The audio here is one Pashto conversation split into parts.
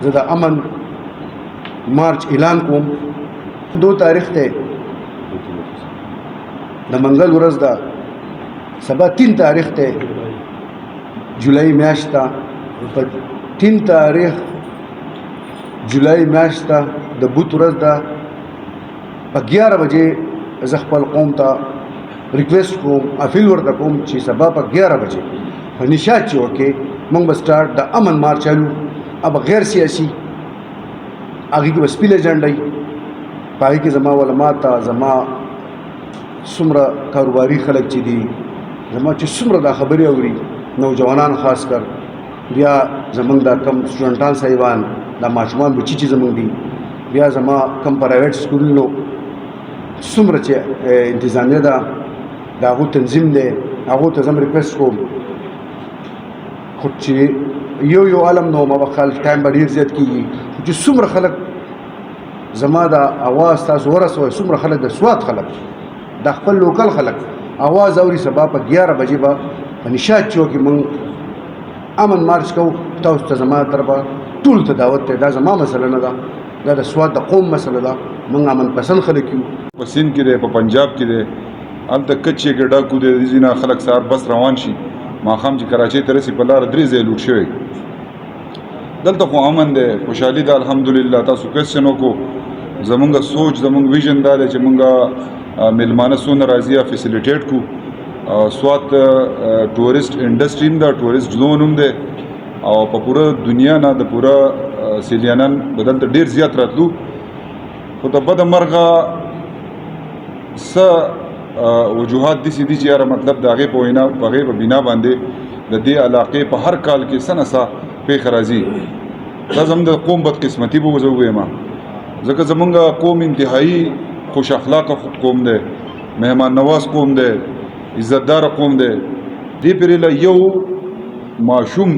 زه د امن مارچ اعلان کوم. 2 تاریخ ته د منګل ورځ ده، سبا 3 تاریخ ته جولای میاشت ده. په 3 تاریخ جولای میاشت ده د بوت ورځ ده. په 11 بجې زه خپل قوم ته ریکویسټ کوم، اپیل ورته کوم چې سبا په 11 بجې په نشاط چوک کې موږ به سټارټ د امن مارچ چالو. अब غیر سیاسي هغې کې به سپیله جنډه وي، په هغې کې زما علما ته، زما څومره کاروباري خلک چې دي، زما چې څومره دا خبرې اوري، نوجوانان خاص کر، بیا زمونږ دا کم سټوډنټان صاحبان، دا ماشومان بچي چې زمونږ دي، بیا زما کم پرایویټ سکولونو څومره چې انتظامیه ده د هغو تنظیم دی، هغو ته زه هم ریکویسټ کوم خو چې یو عالم نو ما به خلک ټایم به ډېر زیات کېږي، خو چې څومره خلک زما د اواز تاسو ورسوئ، څومره خلک د سوات خلک، د خپل لوکل خلک اواز اوري، سبا په 11 بجې به په نشاط چوک کې موږ امن مارچ کوو. تاسو ته زما طرفه ټول ته دعوت دی. دا زما مسله نه ده، دا د سوات د قوم مسله ده. موږ امن پسند خلک یو. په سند کې دی، په پنجاب کې دی، هلته کچې کې ډاکو دی، د ځینې خلک سهار بس روان شي، ماښام چې کراچۍ ته رسي په لاره 3 ځایه لوټ شوی. دلته خو امن دی، خوشحالي ده الحمدلله. تاسو کوېسچن وکړو، زمونږ سوچ، زمونږ ویژن دا دی چې مونږ میلمانه څونه راځي فیسیلیټیټ کړو. سوات ټورسټ انډسټري هم ده، ټورسټ زون هم دی، او په پوره دنیا نه د پوره سیلیانان به دلته ډېر زیات راتلو. خو د بده مرغه څه وجوهات داسې دي چې یاره مطلب د هغې په وینا، په هغې په بنا باندې د دې علاقې په هر کال کې څه نه څه پیښه راځي. دا زموږ د قوم بدقسمتي به زه ووایم، ځکه زمونږ قوم انتهایي خوش اخلاقه قوم دی، مهمان نواز قوم دی، عزتدار قوم دی. دې پرېله یو ماشوم،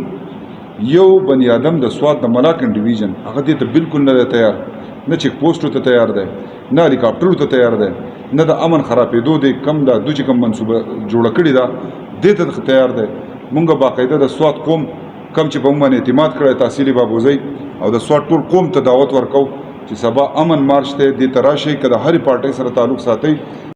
یو بني آدم د سوات د ملاکنډ ډیویژن هغه دې ته بالکل نه دی تیار، نه چیک پوسټو ته تیار دی، نه هلیکاپټرو ته تیار دی، نه د امن خرابېدو دی کم دا دوی چې کم منصوبه جوړه کړې ده دې ته تیار دی. مونږ باقاعده د سوات قوم کم چې په موږ باندې اعتماد کړی تحصیلي بابوزی او د سوات ټول قوم ته دعوت ورکو چې سبا امن مارچ ته دې ته راشئ، که د هرې پارټۍ سره تعلق ساتئ.